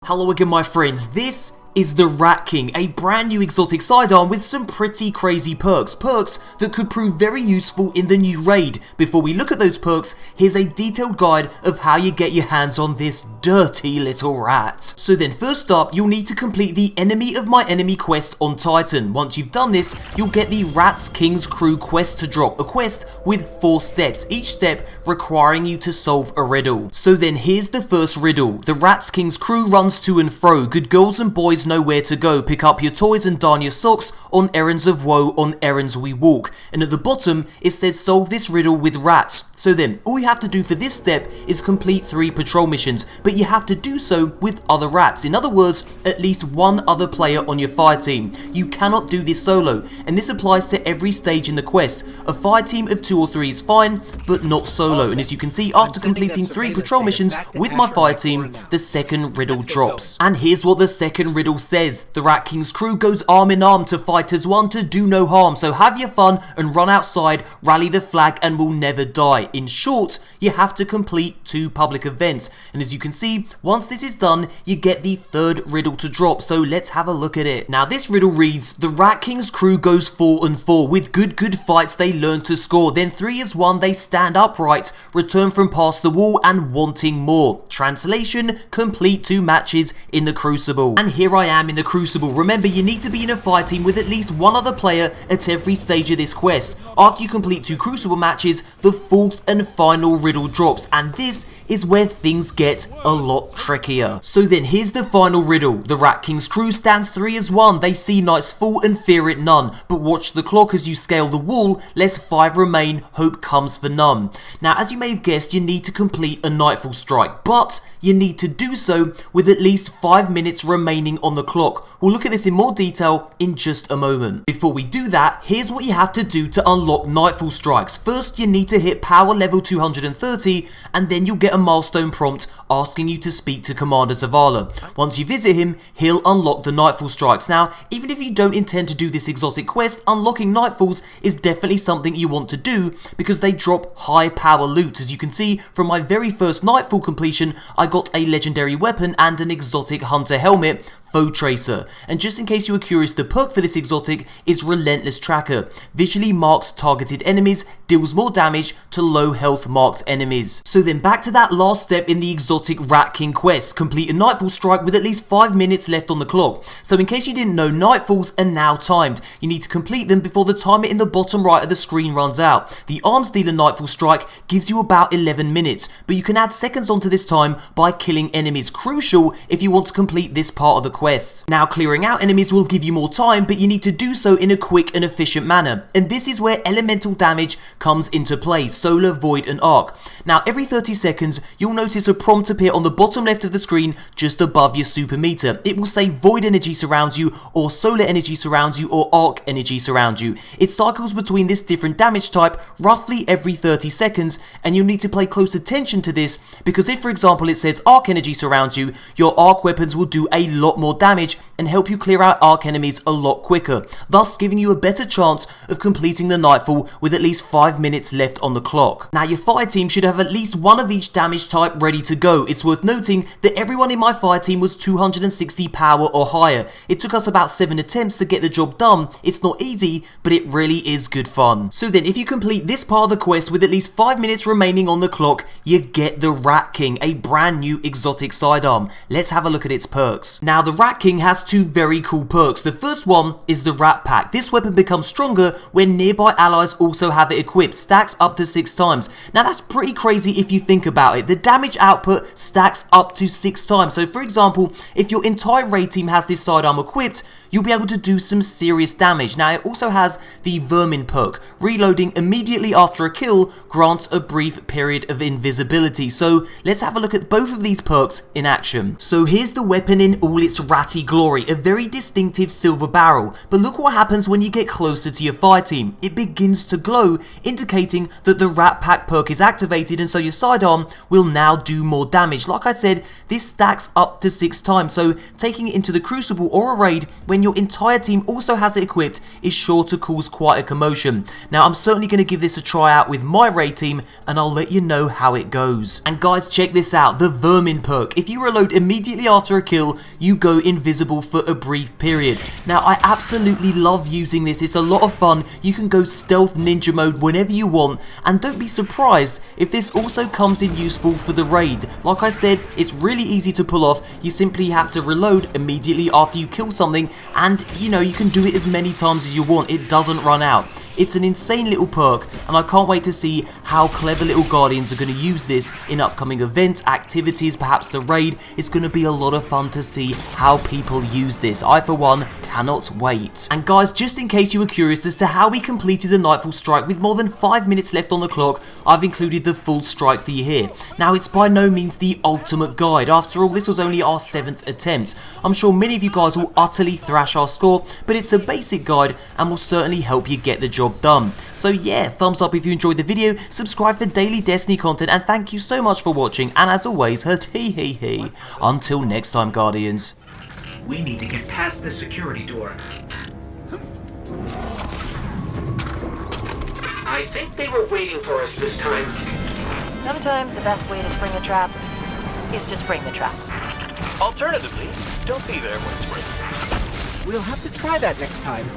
Hello again my friends, this is the Rat King, a brand new exotic sidearm with some pretty crazy perks that could prove very useful in the new raid. Before we look at those perks, here's a detailed guide of how you get your hands on this dirty little rat. So then first up, you'll need to complete the Enemy of My Enemy quest on Titan. Once you've done this, you'll get the Rat King's Crew quest to drop, a quest with 4 steps, each step requiring you to solve a riddle. So then here's the first riddle. The Rat King's Crew runs to and fro, good girls and boys know where to go, pick up your toys and darn your socks, on errands of woe, on errands we walk. And at the bottom it says solve this riddle with rats. So then all you have to do for this step is complete 3 patrol missions, but you have to do so with other rats. In other words, at least one other player on your fire team. You cannot do this solo, and this applies to every stage in the quest. A fire team of 2 or 3 is fine, but not solo. And as you can see, after completing 3 patrol missions with my fire team, the second riddle drops. And here's what the second riddle says. The Rat King's Crew goes arm in arm to fight as one to do no harm. So have your fun and run outside, rally the flag and we'll never die. In short, you have to complete 2 public events. And as you can see, once this is done, you get the third riddle to drop. So let's have a look at it. Now this riddle reads, the Rat King's Crew goes 4 and 4. With good fights they learn to score. Then 3 as 1 they stand upright, return from past the wall and wanting more. Translation, complete 2 matches in the crucible. And here I am in the crucible. Remember, you need to be in a fire team with at least one other player at every stage of this quest. After you complete 2 crucible matches, the 4th and final riddle drops, and this is where things get a lot trickier. So then here's the final riddle. The Rat King's Crew stands 3 as 1. They see nights fall and fear it none, but watch the clock as you scale the wall, lest 5 remain, hope comes for none. Now as you may have guessed, you need to complete a Nightfall strike, but you need to do so with at least 5 minutes remaining on the clock. We'll look at this in more detail in just a moment. Before we do that, here's what you have to do to unlock Nightfall strikes. First, you need to hit power level 230, and then you'll get a milestone prompt asking you to speak to Commander Zavala. Once you visit him, he'll unlock the Nightfall strikes. Now, even if you don't intend to do this exotic quest, unlocking Nightfalls is definitely something you want to do because they drop high power loot. As you can see, from my very first Nightfall completion, I got a legendary weapon and an exotic hunter helmet, Foe Tracer. And just in case you were curious, the perk for this exotic is Relentless Tracker. Visually marks targeted enemies, deals more damage to low health marked enemies. So then back to that last step in the exotic Rat King quest. Complete a Nightfall strike with at least 5 minutes left on the clock. So in case you didn't know, Nightfalls are now timed. You need to complete them before the timer in the bottom right of the screen runs out. The Arms Dealer Nightfall strike gives you about 11 minutes, but you can add seconds onto this time by killing enemies. Crucial if you want to complete this part of the quests. Now clearing out enemies will give you more time, but you need to do so in a quick and efficient manner, and this is where elemental damage comes into play, solar, void and arc. Now every 30 seconds you'll notice a prompt appear on the bottom left of the screen just above your super meter. It will say void energy surrounds you, or solar energy surrounds you, or arc energy surrounds you. It cycles between this different damage type roughly every 30 seconds, and you'll need to pay close attention to this because if for example it says arc energy surrounds you, your arc weapons will do a lot more damage and help you clear out arc enemies a lot quicker, thus giving you a better chance of completing the Nightfall with at least 5 minutes left on the clock. Now your fire team should have at least one of each damage type ready to go. It's worth noting that everyone in my fire team was 260 power or higher. It took us about 7 attempts to get the job done. It's not easy, but it really is good fun. So then if you complete this part of the quest with at least 5 minutes remaining on the clock, you get the Rat King, a brand new exotic sidearm. Let's have a look at its perks. Now the Rat King has 2 very cool perks. The first one is the Rat Pack. This weapon becomes stronger when nearby allies also have it equipped. Stacks up to 6 times. Now that's pretty crazy if you think about it. The damage output stacks up to 6 times. So for example, if your entire raid team has this sidearm equipped, you'll be able to do some serious damage. Now it also has the Vermin perk. Reloading immediately after a kill grants a brief period of invisibility. So let's have a look at both of these perks in action. So here's the weapon in all its ratty glory, a very distinctive silver barrel, but look what happens when you get closer to your fire team. It begins to glow, indicating that the Rat Pack perk is activated, and so your sidearm will now do more damage. Like I said, this stacks up to 6 times, so taking it into the crucible or a raid when your entire team also has it equipped is sure to cause quite a commotion. Now I'm certainly going to give this a try out with my raid team, and I'll let you know how it goes. And guys, check this out, the Vermin perk. If you reload immediately after a kill, you go invisible for a brief period. Now I absolutely love using this, it's a lot of fun. You can go stealth ninja mode whenever you want, and don't be surprised if this also comes in useful for the raid. Like I said, it's really easy to pull off. You simply have to reload immediately after you kill something, and you know, you can do it as many times as you want. It doesn't run out. It's an insane little perk, and I can't wait to see how clever little Guardians are going to use this in upcoming events, activities, perhaps the raid. It's going to be a lot of fun to see how people use this. I, for one, cannot wait. And guys, just in case you were curious as to how we completed the Nightfall strike with more than 5 minutes left on the clock, I've included the full strike for you here. Now, it's by no means the ultimate guide. After all, this was only our 7th attempt. I'm sure many of you guys will utterly thrash our score, but it's a basic guide and will certainly help you get the job done. So yeah, thumbs up if you enjoyed the video, subscribe for daily Destiny content, and thank you so much for watching, and as always, hee. Until next time, Guardians. We need to get past the security door. I think they were waiting for us this time. Sometimes the best way to spring a trap is to spring the trap. Alternatively, don't be there when it's ready. We'll have to try that next time.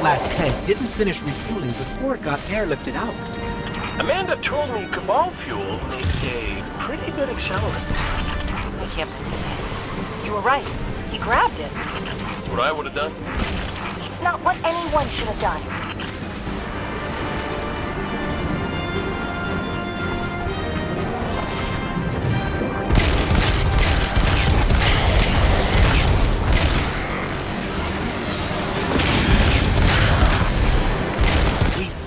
Last tank didn't finish refueling before it got airlifted out. Amanda told me Cabal fuel makes a pretty good accelerant. I can't believe it. You were right. He grabbed it. That's what I would have done. It's not what anyone should have done.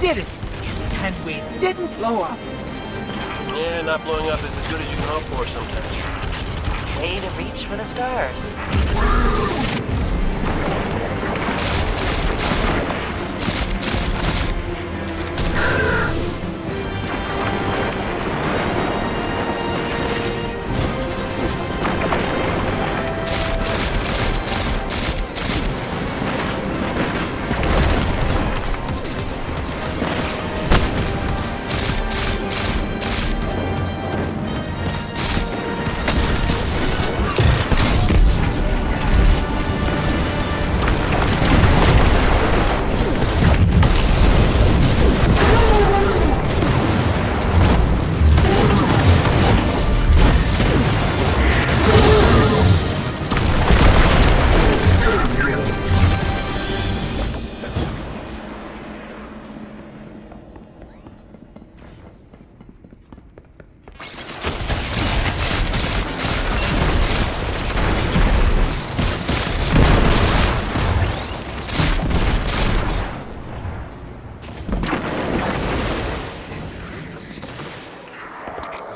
Did it! And we didn't blow up! Yeah, not blowing up is as good as you can hope for sometimes. Way to reach for the stars.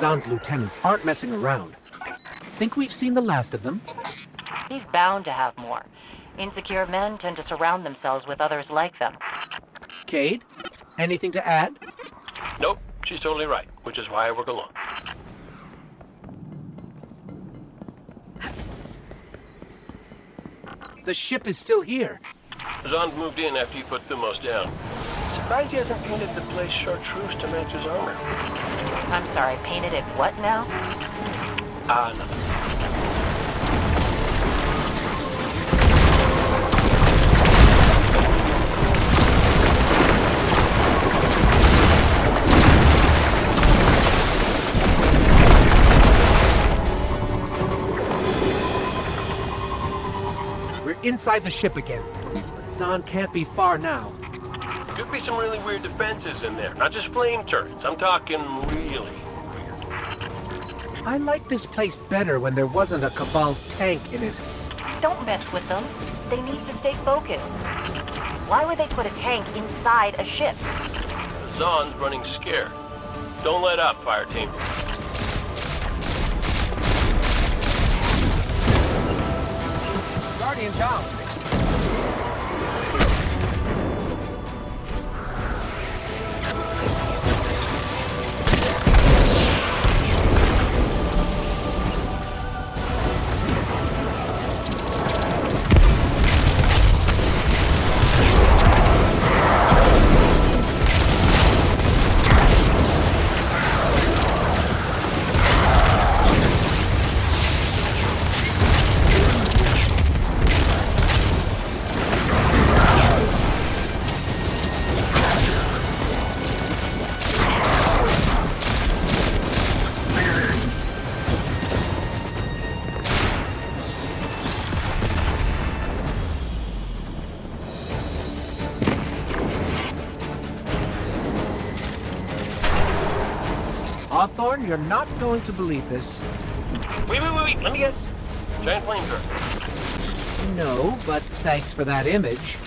Zahn's lieutenants aren't messing around. Think we've seen the last of them? He's bound to have more. Insecure men tend to surround themselves with others like them. Cade, anything to add? Nope, she's totally right, which is why I work alone. The ship is still here. Zahn moved in after you put Thumos down. Surprised he hasn't painted the place chartreuse to match his armor. I'm sorry, painted it what now? No. We're inside the ship again. But Zahn can't be far now. Could be some really weird defenses in there. Not just flame turrets. I'm talking really weird. I like this place better when there wasn't a Cabal tank in it. Don't mess with them. They need to stay focused. Why would they put a tank inside a ship? Zahn's running scared. Don't let up, fire team. Guardian down. Hawthorne, you're not going to believe this. Wait. Let me guess. Giant flamethrower. No, but thanks for that image.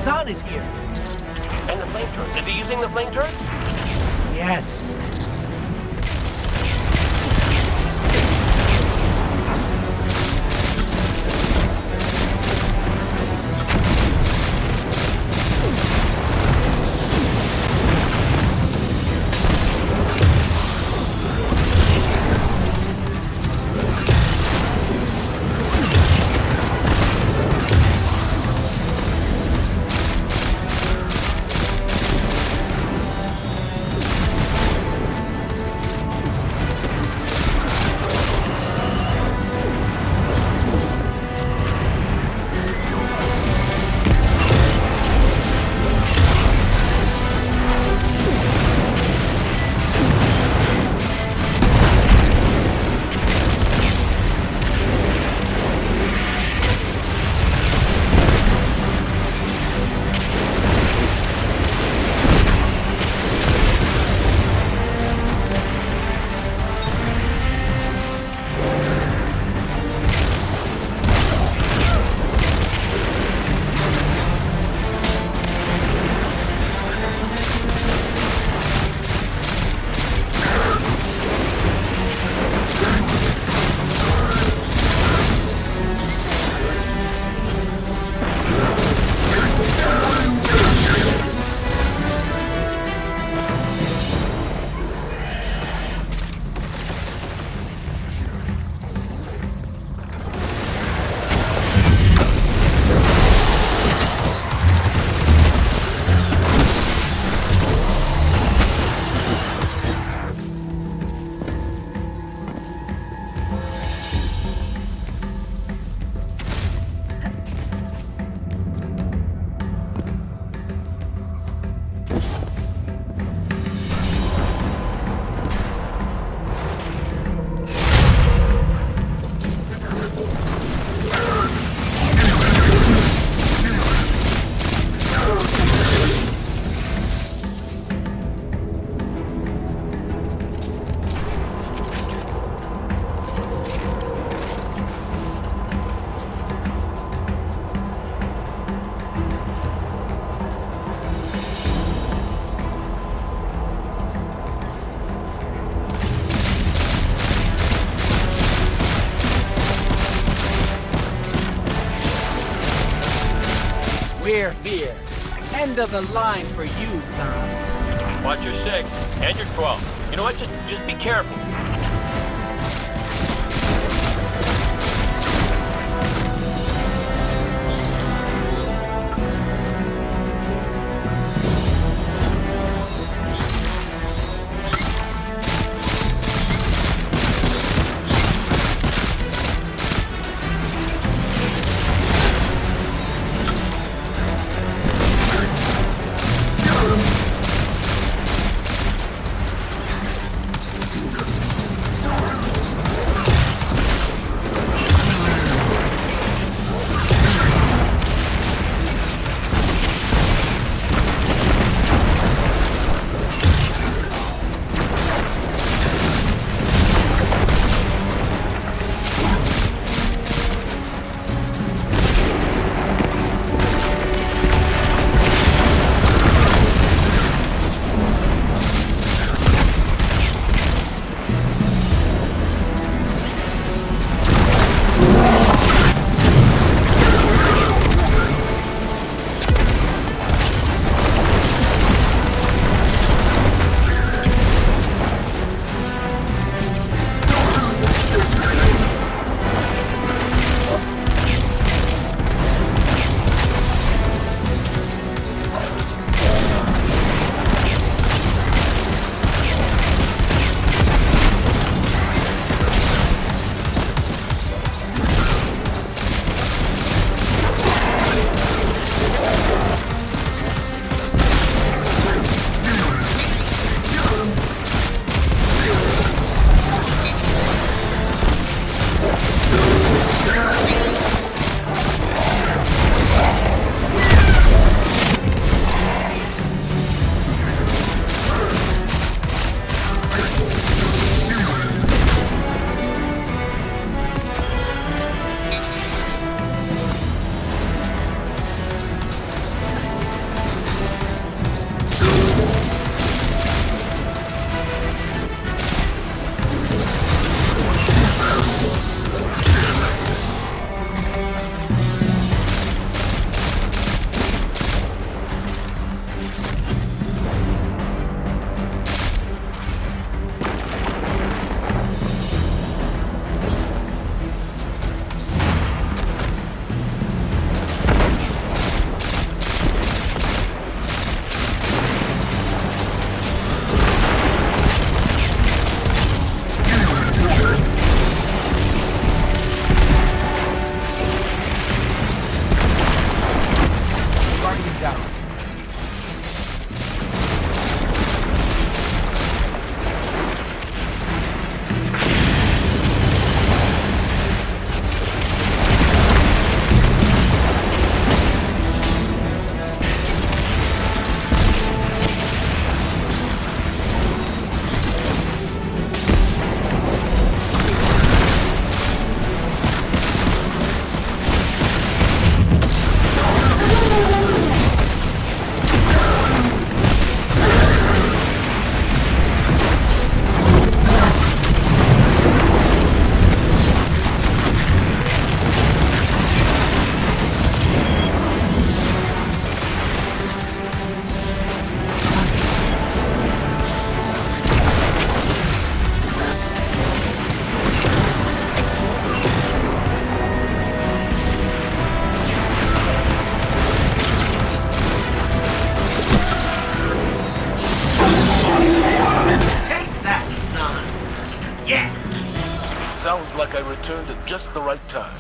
Zahn is here. And the flame turret. Is he using the flame turret? Yes. Here, here. End of the line for you, son. Watch your 6 and your 12. You know what? Just be careful. Sounds like I returned at just the right time.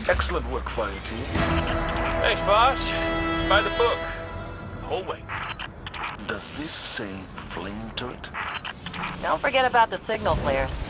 Excellent work, fire team. Thanks, boss. By the book. Oh, wait. Does this say flame turret? Don't forget about the signal flares.